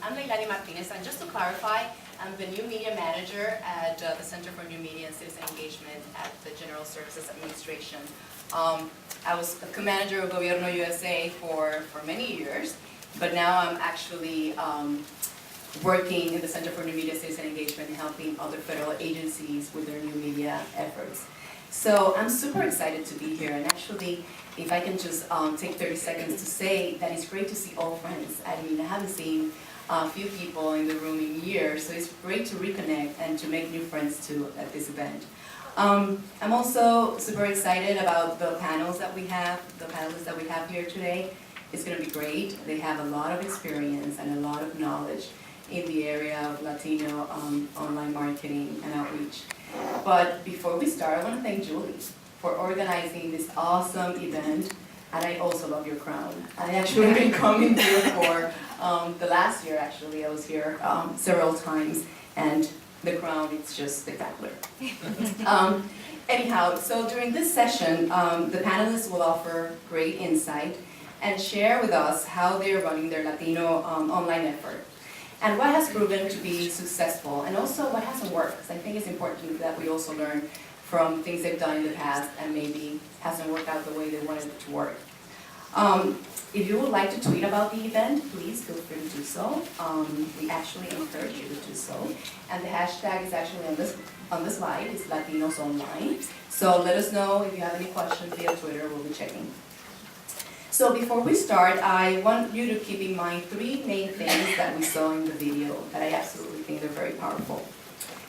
I'm Leilani Martinez, and just to clarify, I'm the new media manager at the Center for New Media and Citizen Engagement at the General Services Administration. I was a co-manager of Gobierno USA for many years, but now I'm actually working in the Center for New Media and Citizen Engagement, helping other federal agencies with their new media efforts. So I'm super excited to be here, and actually, if I can just take 30 seconds to say that it's great to see old friends. I mean, I haven't seen a few people in the room in years, so it's great to reconnect and to make new friends too at this event. I'm also super excited about the panels that we have, the panelists that we have here today. It's going to be great. They have a lot of experience and a lot of knowledge in the area of Latino online marketing and outreach. But before we start, I want to thank Julie for organizing this awesome event, and I also love your crown. I actually been coming here for the last year. Actually, I was here several times, and the crown, it's just spectacular. Anyhow, so during this session, the panelists will offer great insight and share with us how they're running their Latino online effort, and what has proven to be successful, and also what hasn't worked. Because I think it's important that we also learn from things they've done in the past and maybe hasn't worked out the way they wanted it to work. If you would like to tweet about the event, please feel free to do so. We actually encourage you to do so. And the hashtag is actually on the slide. It's Latinos Online. So let us know if you have any questions via Twitter. We'll be checking. So before we start, I want you to keep in mind three main things that we saw in the video that I absolutely think are very powerful.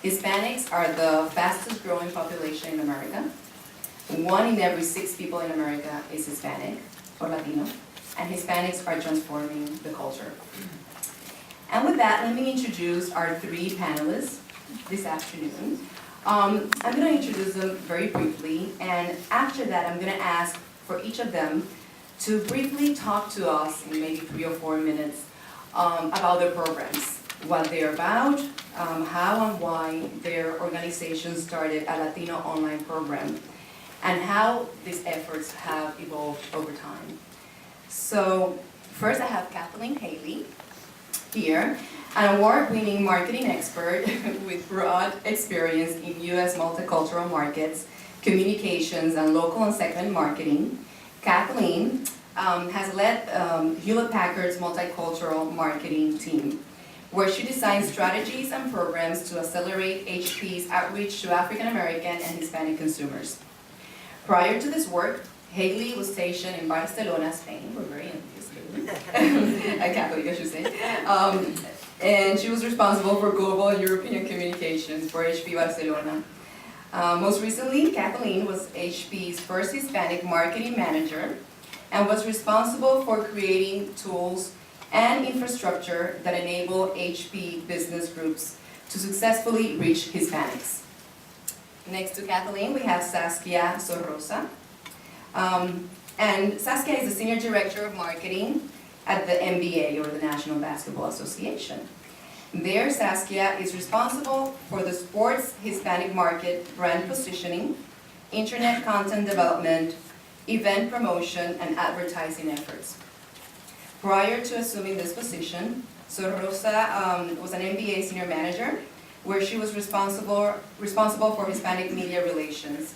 Hispanics are the fastest growing population in America. 1 in every 6 people in America is Hispanic or Latino, and Hispanics are transforming the culture. And with that, let me introduce our 3 panelists this afternoon. I'm going to introduce them very briefly, and after that, I'm going to ask for each of them to briefly talk to us in maybe 3 or 4 minutes about their programs, what they're about, how and why their organization started a Latino online program, and how these efforts have evolved over time. So first I have Kathleen Haley here, an award-winning marketing expert with broad experience in U.S. multicultural markets, communications, and local and segment marketing. Kathleen has led Hewlett-Packard's multicultural marketing team, where she designs strategies and programs to accelerate HP's outreach to African American and Hispanic consumers. Prior to this work, Haley was stationed in Barcelona, Spain. We're very envious, a Catholic, I should say. And she was responsible for global and European communications for HP Barcelona. Most recently, Kathleen was HP's first Hispanic marketing manager and was responsible for creating tools and infrastructure that enable HP business groups to successfully reach Hispanics. Next to Kathleen, we have Saskia Sorrosa. And Saskia is the Senior Director of Marketing at the NBA, or the National Basketball Association. There, Saskia is responsible for the sports Hispanic market brand positioning, internet content development, event promotion, and advertising efforts. Prior to assuming this position, Sorrosa was an MBA senior manager, where she was responsible for Hispanic media relations,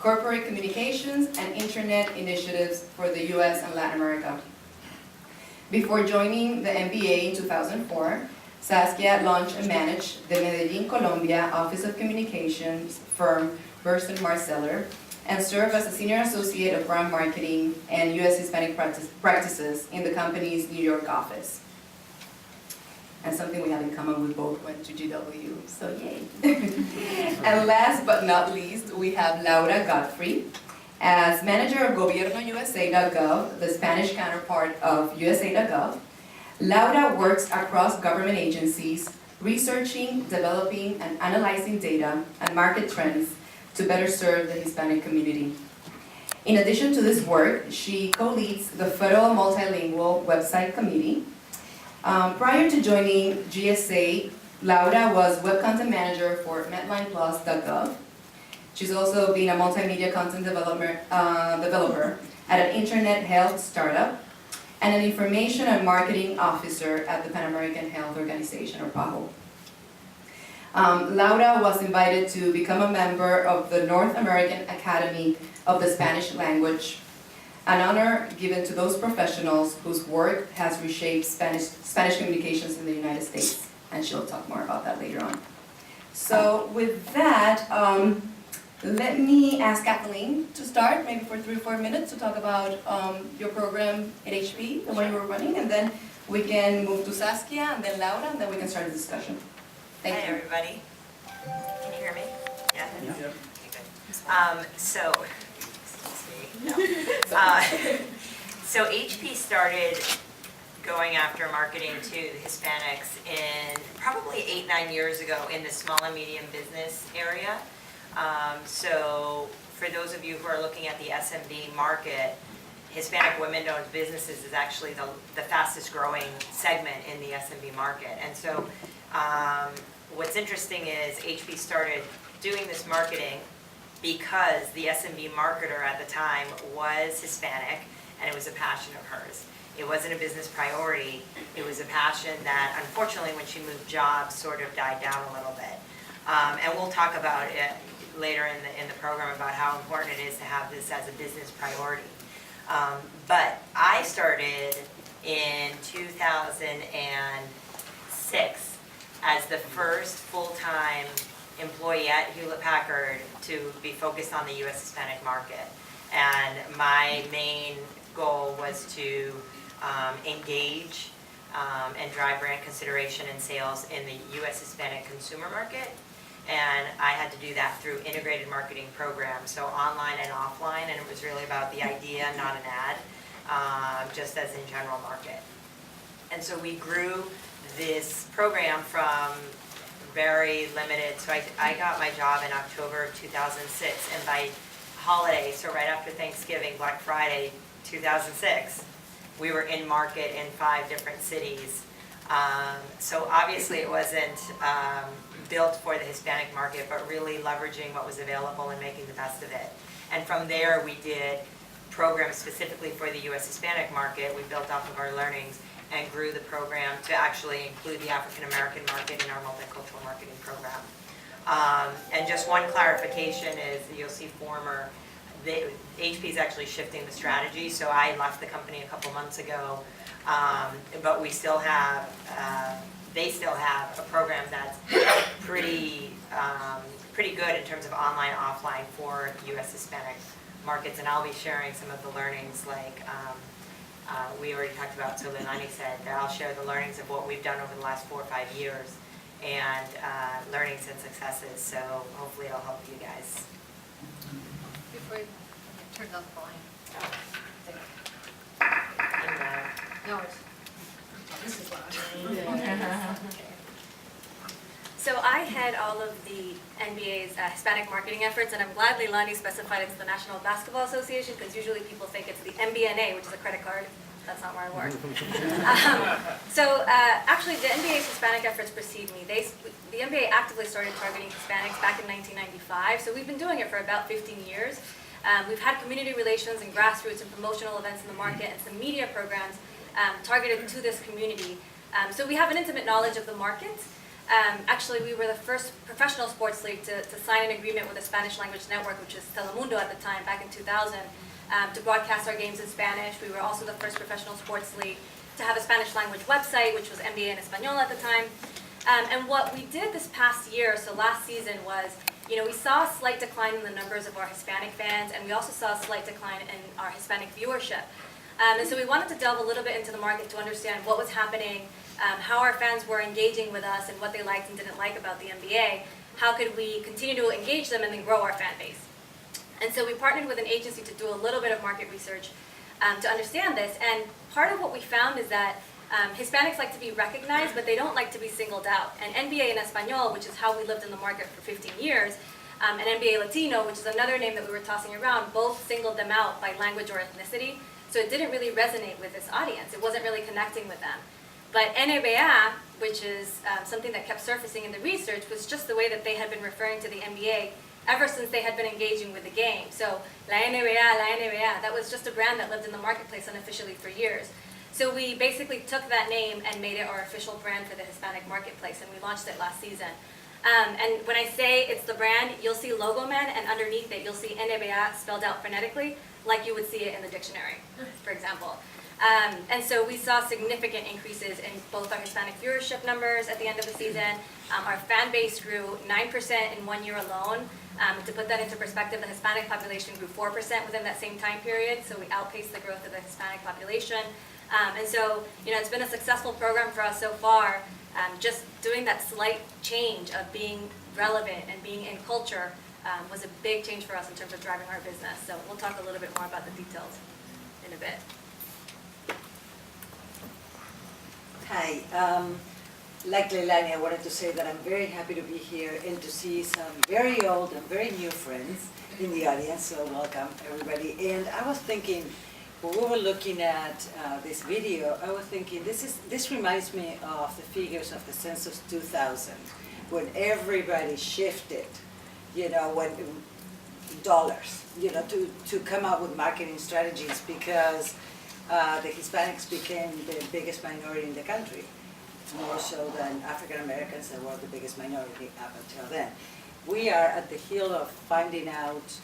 corporate communications, and internet initiatives for the US and Latin America. Before joining the MBA in 2004, Saskia launched and managed the Medellin, Colombia Office of Communications firm Burson Marsteller, and served as a senior associate of brand marketing and US Hispanic practices in the company's New York office. And something we have in common, we both went to GW, so yay. And last but not least, we have Laura Godfrey. As manager of GobiernoUSA.gov, the Spanish counterpart of USA.gov, Laura works across government agencies, researching, developing, and analyzing data and market trends to better serve the Hispanic community. In addition to this work, she co-leads the Federal Multilingual Website Committee. Prior to joining GSA, Laura was web content manager for MedlinePlus.gov. She's also been a multimedia content developer at an internet health startup. and an Information and Marketing Officer at the Pan American Health Organization, or PAHO. Laura was invited to become a member of the North American Academy of the Spanish Language, an honor given to those professionals whose work has reshaped Spanish communications in the United States, and she'll talk more about that later on. So with that, let me ask Kathleen to start, maybe for 3 or 4 minutes, to talk about your program at HP, the one you were running, and then we can move to Saskia, and then Laura, and then we can start a discussion. Thank you. Hi, everybody. Can you hear me? Yeah? Yeah. Okay, good. So HP started going after marketing to the Hispanics in probably 8-9 years ago in the small and medium business area. So for those of you who are looking at the SMB market, Hispanic women-owned businesses is actually the fastest growing segment in the SMB market. And so what's interesting is HP started doing this marketing because the SMB marketer at the time was Hispanic, and it was a passion of hers. It wasn't a business priority. It was a passion that, unfortunately, when she moved jobs, sort of died down a little bit. And we'll talk about it later in the program about how important it is to have this as a business priority. But I started in 2006 as the first full-time employee at Hewlett-Packard to be focused on the U.S. Hispanic market. And my main goal was to engage and drive brand consideration and sales in the U.S. Hispanic consumer market. And I had to do that through integrated marketing programs, so online and offline, and it was really about the idea, not an ad, just as in general market. And so we grew this program from very limited, so I got my job in October of 2006, and by holiday, so right after Thanksgiving, Black Friday 2006, we were in market in 5 different cities. So obviously it wasn't built for the Hispanic market, but really leveraging what was available and making the best of it. And from there we did programs specifically for the U.S. Hispanic market. We built off of our learnings and grew the program to actually include the African American market in our multicultural marketing program. And just one clarification is, you'll see former, HP is actually shifting the strategy, so I left the company a couple months ago, but we still have, they still have a program that's pretty good in terms of online, offline for U.S. Hispanic markets, and I'll be sharing some of the learnings, like we already talked about, so Leilani said that I'll share the learnings of what we've done over the last 4 or 5 years, and learnings and successes, so hopefully it'll help you guys. Before you turn down the volume. And, No, this is loud. So I head all of the NBA's Hispanic marketing efforts, and I'm glad Leilani specified it's the National Basketball Association, because usually people think it's the MBNA, which is a credit card. That's not where I work. Actually, the NBA's Hispanic efforts precede me. The NBA actively started targeting Hispanics back in 1995, so we've been doing it for about 15 years. We've had community relations and grassroots and promotional events in the market and some media programs targeted to this community. So we have an intimate knowledge of the market. Actually, we were the first professional sports league to sign an agreement with a Spanish language network, which was Telemundo at the time, back in 2000, to broadcast our games in Spanish. We were also the first professional sports league to have a Spanish language website, which was NBA en Español at the time. And what we did this past year, so last season, was, we saw a slight decline in the numbers of our Hispanic fans, and we also saw a slight decline in our Hispanic viewership. And so we wanted to delve a little bit into the market to understand what was happening, how our fans were engaging with us, and what they liked and didn't like about the NBA. How could we continue to engage them and then grow our fan base? And so we partnered with an agency to do a little bit of market research to understand this. And part of what we found is that Hispanics like to be recognized, but they don't like to be singled out. And NBA en Español, which is how we lived in the market for 15 years, and NBA Latino, which is another name that we were tossing around, both singled them out by language or ethnicity. So it didn't really resonate with this audience. It wasn't really connecting with them. But NBA, which is something that kept surfacing in the research, was just the way that they had been referring to the NBA ever since they had been engaging with the game. So La NBA, that was just a brand that lived in the marketplace unofficially for years. So we basically took that name and made it our official brand for the Hispanic marketplace, and we launched it last season. And when I say it's the brand, you'll see Logo Man, and underneath it, you'll see NBA spelled out phonetically, like you would see it in the dictionary, for example. And so we saw significant increases in both our Hispanic viewership numbers at the end of the season. Our fan base grew 9% in 1 year alone. To put that into perspective, the Hispanic population grew 4% within that same time period, so we outpaced the growth of the Hispanic population. And so, it's been a successful program for us so far. Just doing that slight change of being relevant and being in culture was a big change for us in terms of driving our business. So we'll talk a little bit more about the details in a bit. Hi, like Leilani, I wanted to say that I'm very happy to be here and to see some very old and very new friends in the audience, so welcome everybody. And I was thinking, when we were looking at this video, I was thinking this reminds me of the figures of the census 2000, when everybody shifted, when dollars, to come up with marketing strategies because the Hispanics became the biggest minority in the country, more so than African Americans that were the biggest minority up until then. We are at the heel of finding out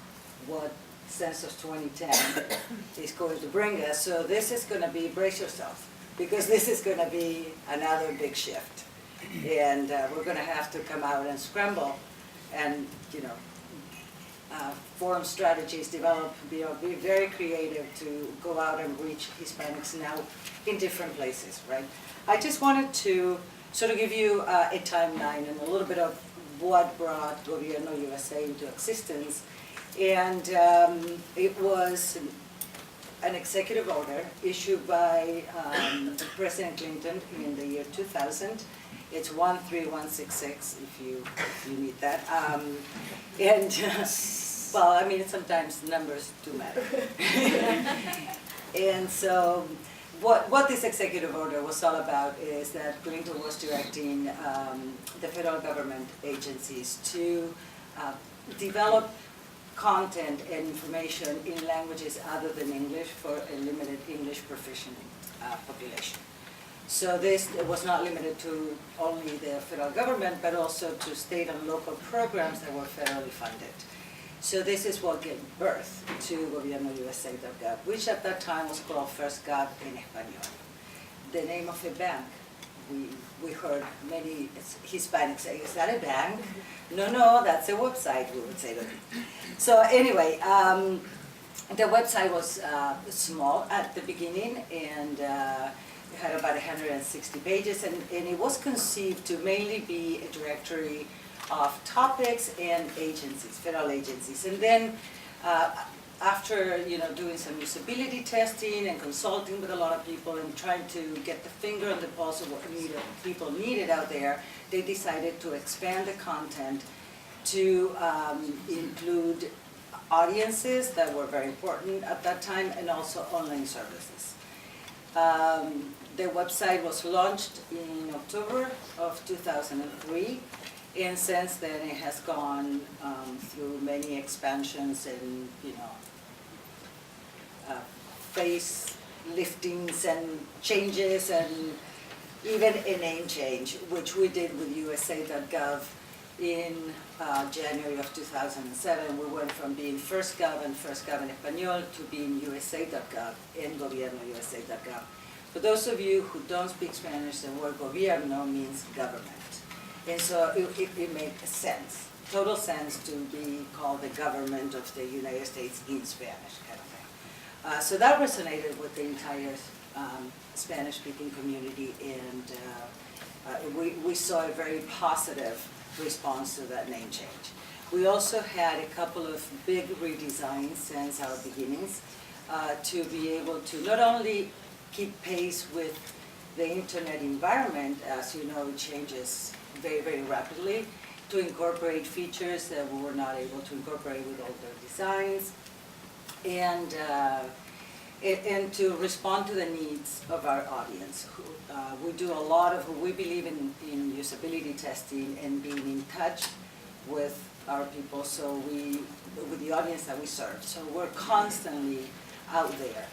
what Census 2010 is going to bring us, so this is going to be, brace yourself, because this is going to be another big shift. And we're going to have to come out and scramble and, form strategies, develop, be very creative to go out and reach Hispanics now in different places, right? I just wanted to sort of give you a timeline and a little bit of what brought Gobierno USA into existence. And it was an executive order issued by President Clinton in the year 2000. It's 13166 if you need that. Well, I mean, sometimes numbers do matter. And so what this executive order was all about is that Clinton was directing the federal government agencies to develop content and information in languages other than English for a limited English proficient population. So this was not limited to only the federal government, but also to state and local programs that were federally funded. So this is what gave birth to GobiernoUSA.gov, which at that time was called First Gov en Español. The name of a bank, we heard many Hispanics say, is that a bank? No, that's a website, we would say to them. So anyway, the website was small at the beginning, and it had about 160 pages, and it was conceived to mainly be a directory of topics and agencies, federal agencies. And then after doing some usability testing and consulting with a lot of people and trying to get the finger on the pulse of what people needed out there, they decided to expand the content to include audiences that were very important at that time, and also online services. The website was launched in October of 2003. And since then, it has gone through many expansions and, face liftings and changes, and even a name change, which we did with USA.gov in January of 2007. We went from being First Gov and First Gov en Español to being USA.gov and GobiernoUSA.gov. For those of you who don't speak Spanish, the word gobierno means government. And so it made sense, total sense to be called the government of the United States in Spanish, kind of thing. So that resonated with the entire Spanish-speaking community, and we saw a very positive response to that name change. We also had a couple of big redesigns since our beginnings to be able to not only keep pace with the internet environment, as you know, it changes very, very rapidly, to incorporate features that we were not able to incorporate with older designs, and to respond to the needs of our audience. We do a lot of, we believe in usability testing and being in touch with our people, so with the audience that we serve. So we're constantly out there